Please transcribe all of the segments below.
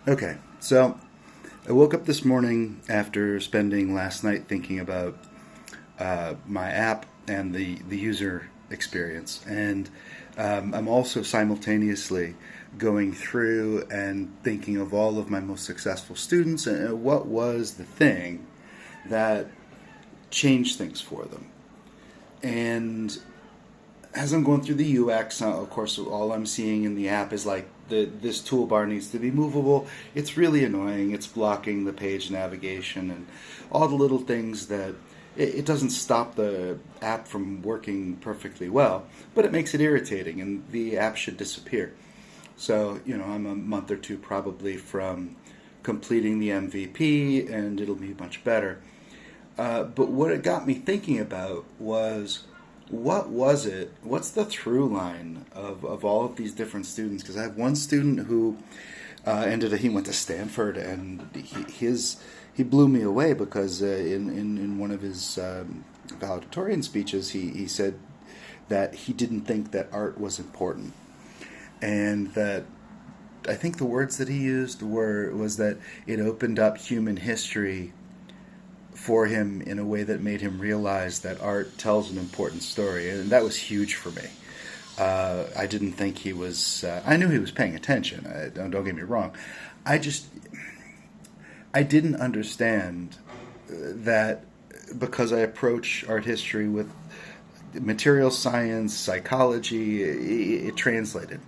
Okay, so I woke up this morning after spending last night thinking about my app and the user experience, and I'm also simultaneously going through and thinking of all of my most successful students and what was the thing that changed things for them. And as I'm going through the UX, of course, all I'm seeing in the app is like this toolbar needs to be movable. It's really annoying. It's blocking the page navigation and all the little things that it doesn't stop the app from working perfectly well, but it makes it irritating, and the app should disappear. So, I'm a month or two probably from completing the MVP, and it'll be much better. But what it got me thinking about was what was it? What's the through line of all of these different students? Because I have one student who he went to Stanford, and he blew me away because in one of his valedictorian speeches, he said that he didn't think that art was important, and that I think the words that he used was that it opened up human history for him in a way that made him realize that art tells an important story, and that was huge for me. I didn't think he was. I knew he was paying attention. Don't get me wrong. I just I didn't understand that because I approach art history with material science, psychology, it translated.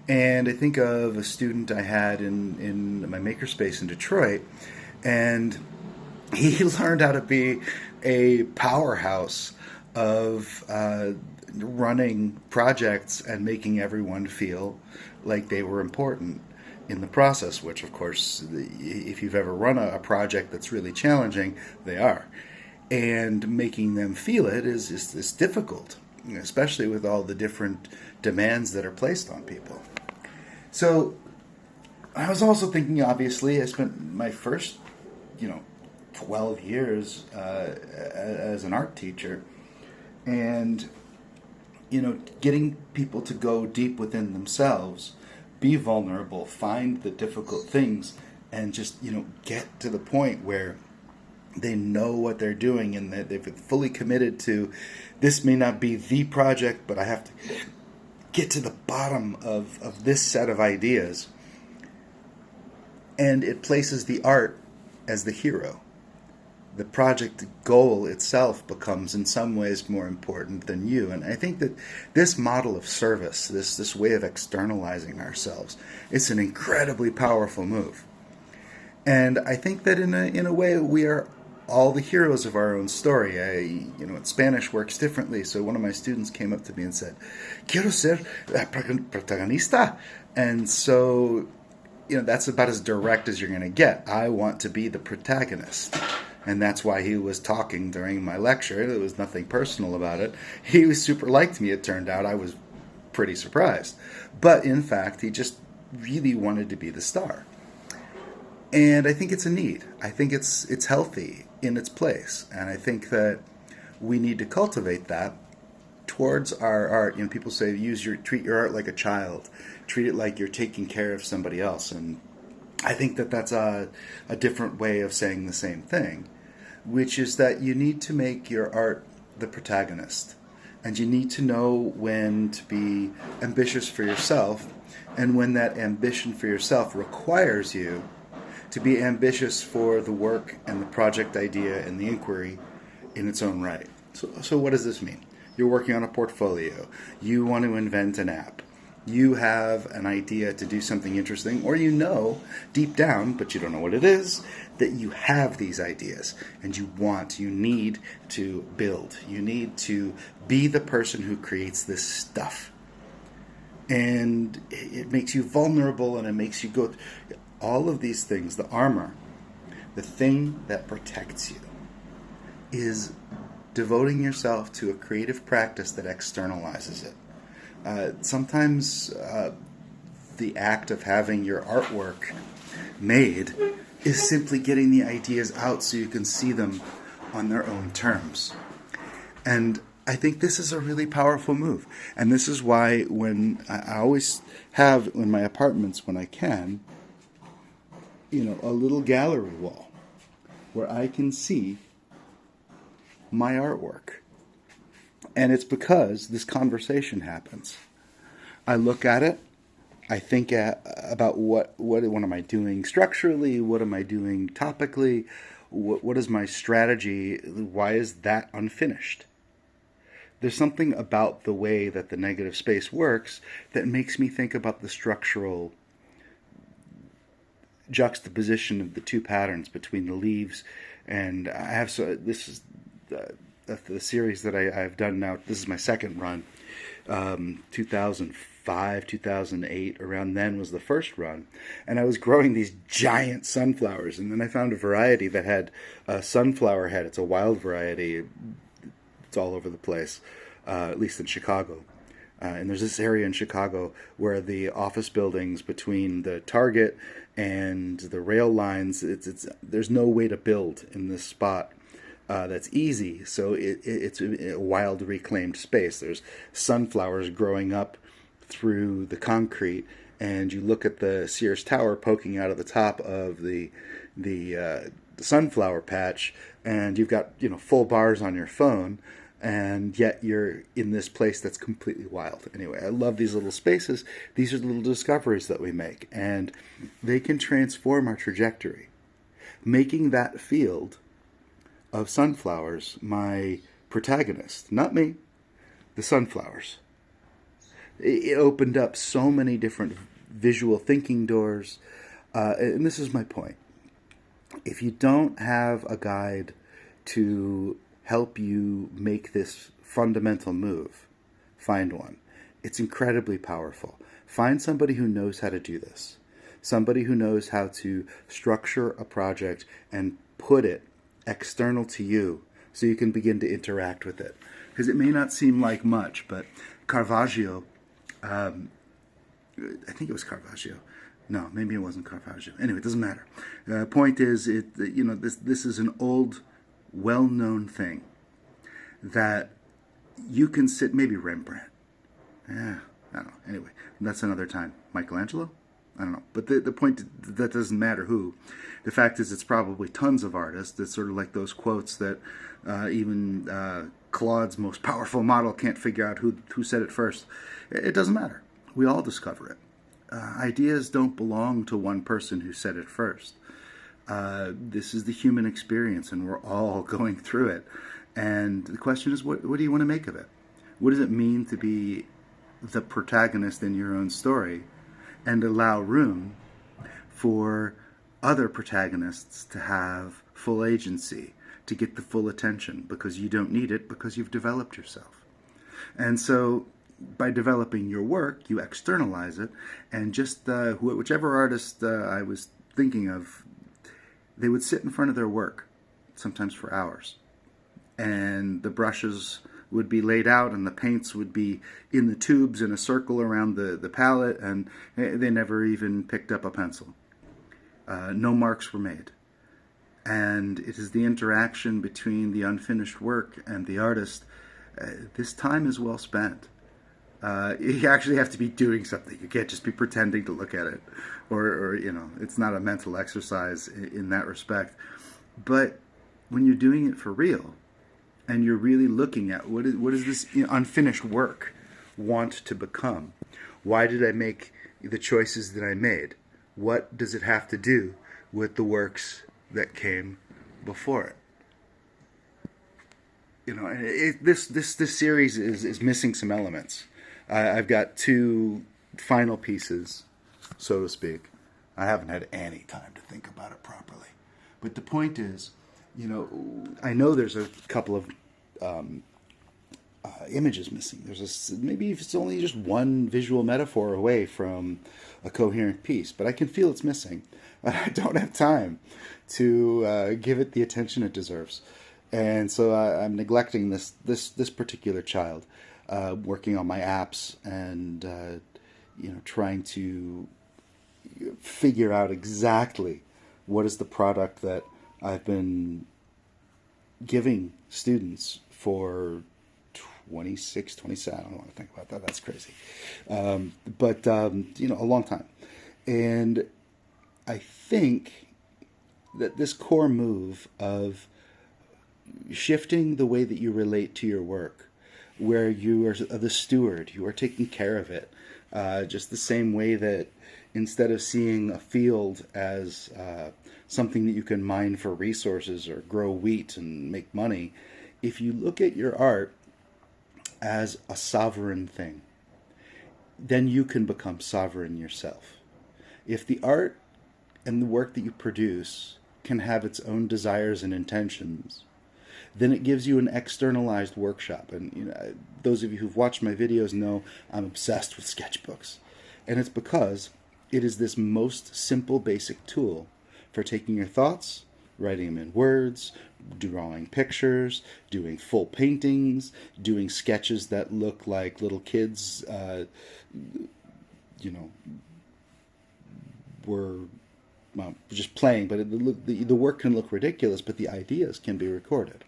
And I think of a student I had in my makerspace in Detroit, and he learned how to be a powerhouse of running projects and making everyone feel like they were important in the process, which, of course, if you've ever run a project that's really challenging, they are. And making them feel it is difficult, especially with all the different demands that are placed on people. So I was also thinking, obviously, I spent my first, you know, 12 years as an art teacher, and getting people to go deep within themselves, be vulnerable, find the difficult things, and just get to the point where they know what they're doing and that they've fully committed to this may not be the project, but I have to get to the bottom of this set of ideas. And it places the art as the hero. The project goal itself becomes in some ways more important than you. And I think that this model of service, this way of externalizing ourselves, it's an incredibly powerful move. And I think that in a way we are all the heroes of our own story. In Spanish works differently. So one of my students came up to me and said, "Quiero ser protagonista," and so that's about as direct as you're going to get. I want to be the protagonist. And that's why he was talking during my lecture. There was nothing personal about it. He was super liked me, it turned out. I was pretty surprised. But in fact, he just really wanted to be the star. And I think it's a need. I think it's healthy in its place. And I think that we need to cultivate that towards our art. People say treat your art like a child. Treat it like you're taking care of somebody else. And I think that that's a different way of saying the same thing, which is that you need to make your art the protagonist. And you need to know when to be ambitious for yourself and when that ambition for yourself requires you to be ambitious for the work and the project idea and the inquiry in its own right. So what does this mean? You're working on a portfolio. You want to invent an app. You have an idea to do something interesting, or deep down, but you don't know what it is, that you have these ideas and you need to build. You need to be the person who creates this stuff. And it makes you vulnerable, and it makes you go all of these things. The armor, the thing that protects you, is devoting yourself to a creative practice that externalizes it. Sometimes the act of having your artwork made is simply getting the ideas out so you can see them on their own terms. And I think this is a really powerful move. And this is why when I always have in my apartments when I can, a little gallery wall where I can see my artwork. And it's because this conversation happens. I look at it. I think about what am I doing structurally? What am I doing topically? What is my strategy? Why is that unfinished? There's something about the way that the negative space works that makes me think about the structural juxtaposition of the two patterns between the leaves. And this is the series that I've done now. This is my second run. 2005, 2008, around then was the first run. And I was growing these giant sunflowers. And then I found a variety that had a sunflower head. It's a wild variety. It's all over the place, at least in Chicago. And there's this area in Chicago where the office buildings between the Target and the rail lines, there's no way to build in this spot. That's easy, so it's a wild reclaimed space. There's sunflowers growing up through the concrete, and you look at the Sears Tower poking out of the top of the sunflower patch, and you've got full bars on your phone, and yet you're in this place that's completely wild. Anyway, I love these little spaces. These are the little discoveries that we make, and they can transform our trajectory, making that field of sunflowers my protagonist, not me, the sunflowers. It opened up so many different visual thinking doors, and this is my point. If you don't have a guide to help you make this fundamental move, find one. It's incredibly powerful. Find somebody who knows how to do this. Somebody who knows how to structure a project and put it external to you so you can begin to interact with it. Because it may not seem like much, but Caravaggio, I think it was Caravaggio. No, maybe it wasn't Caravaggio. Anyway, it doesn't matter. Point is, this is an old, well-known thing that you can sit. Maybe Rembrandt. Yeah, I don't know. Anyway, that's another time. Michelangelo? I don't know. But the point, that doesn't matter who. The fact is, it's probably tons of artists. It's sort of like those quotes that even Claude's most powerful model can't figure out who said it first. It doesn't matter. We all discover it. Ideas don't belong to one person who said it first. This is the human experience, and we're all going through it. And the question is, what do you want to make of it? What does it mean to be the protagonist in your own story and allow room for other protagonists to have full agency, to get the full attention, because you don't need it, because you've developed yourself. And so by developing your work, you externalize it, and just whichever artist I was thinking of, they would sit in front of their work, sometimes for hours, and the brushes would be laid out and the paints would be in the tubes in a circle around the palette, and they never even picked up a pencil. No marks were made. And it is the interaction between the unfinished work and the artist. This time is well spent. You actually have to be doing something. You can't just be pretending to look at it, or it's not a mental exercise in that respect. But when you're doing it for real, and you're really looking at what is this unfinished work want to become? Why did I make the choices that I made? What does it have to do with the works that came before it? This series is missing some elements. I've got two final pieces, so to speak. I haven't had any time to think about it properly. But the point is, I know there's a couple of images missing. Maybe if it's only just one visual metaphor away from a coherent piece, but I can feel it's missing. I don't have time to give it the attention it deserves, and so I'm neglecting this particular child, working on my apps and trying to figure out exactly what is the product that I've been giving students for 26, 27, I don't want to think about that, that's crazy. But a long time. And I think that this core move of shifting the way that you relate to your work, where you are the steward, you are taking care of it, just the same way that instead of seeing a field as something that you can mine for resources or grow wheat and make money, if you look at your art as a sovereign thing, then you can become sovereign yourself. If the art and the work that you produce can have its own desires and intentions, then it gives you an externalized workshop. And those of you who've watched my videos know I'm obsessed with sketchbooks. And it's because it is this most simple, basic tool for taking your thoughts, writing them in words, drawing pictures, doing full paintings, doing sketches that look like little kids, were just playing, but the work can look ridiculous, but the ideas can be recorded.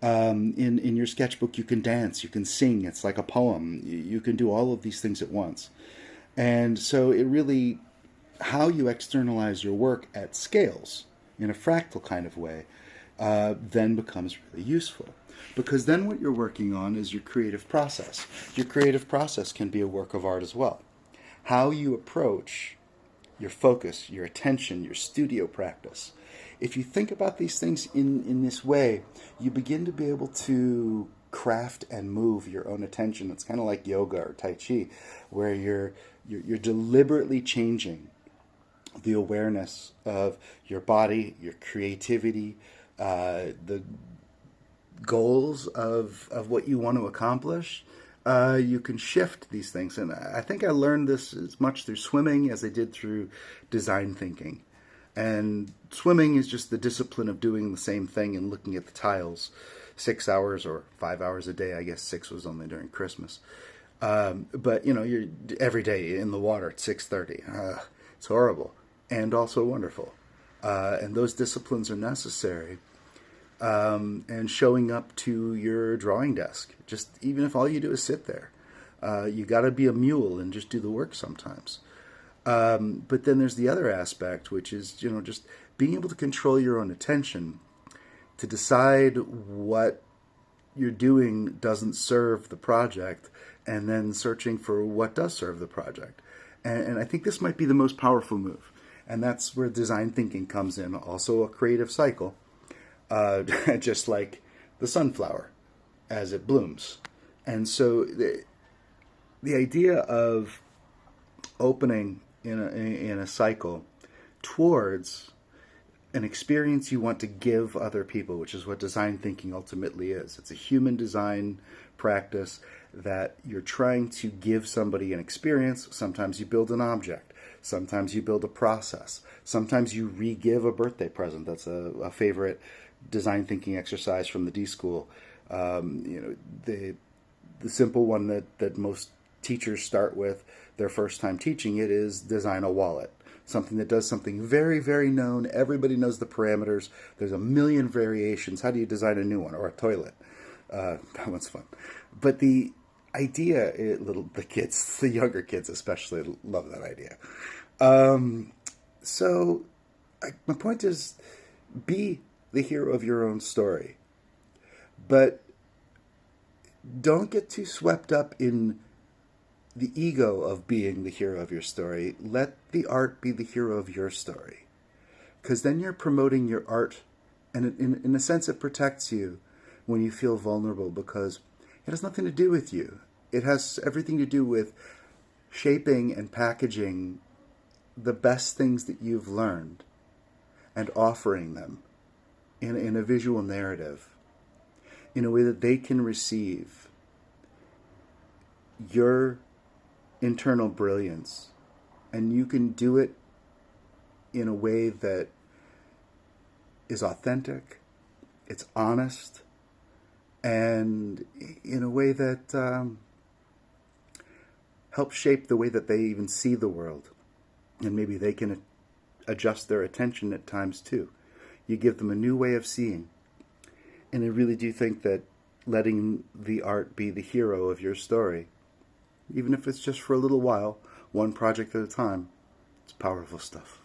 In your sketchbook, you can dance, you can sing. It's like a poem. You can do all of these things at once. And so it really, how you externalize your work at scales in a fractal kind of way, then becomes really useful. Because then what you're working on is your creative process. Your creative process can be a work of art as well. How you approach your focus, your attention, your studio practice. If you think about these things in this way, you begin to be able to craft and move your own attention. It's kind of like yoga or Tai Chi, where you're deliberately changing the awareness of your body, your creativity, the goals of what you want to accomplish. You can shift these things. And I think I learned this as much through swimming as I did through design thinking. And swimming is just the discipline of doing the same thing and looking at the tiles 6 hours or 5 hours a day. I guess 6 was only during Christmas. But, you're every day in the water at 6:30. It's horrible and also wonderful. And those disciplines are necessary. And showing up to your drawing desk, just even if all you do is sit there. You got to be a mule and just do the work sometimes. But then there's the other aspect, which is, just being able to control your own attention, to decide what you're doing doesn't serve the project, and then searching for what does serve the project. And I think this might be the most powerful move. And that's where design thinking comes in, also a creative cycle, just like the sunflower as it blooms. And so the idea of opening in a cycle towards an experience you want to give other people, which is what design thinking ultimately is. It's a human design practice that you're trying to give somebody an experience. Sometimes you build an object. Sometimes you build a process. Sometimes you re-give a birthday present. That's a favorite design thinking exercise from the D School. The simple one that most teachers start with their first time teaching it is design a wallet. Something that does something very, very known. Everybody knows the parameters. There's a million variations. How do you design a new one? Or a toilet? That one's fun. But the idea, the kids, the younger kids especially, love that idea. My point is, be the hero of your own story. But don't get too swept up in the ego of being the hero of your story. Let the art be the hero of your story. Because then you're promoting your art, and in a sense it protects you when you feel vulnerable, because it has nothing to do with you. It has everything to do with shaping and packaging the best things that you've learned and offering them in a visual narrative in a way that they can receive your internal brilliance, and you can do it in a way that is authentic, it's honest, and in a way that helps shape the way that they even see the world. And maybe they can adjust their attention at times too. You give them a new way of seeing. And I really do think that letting the art be the hero of your story, even if it's just for a little while, one project at a time, it's powerful stuff.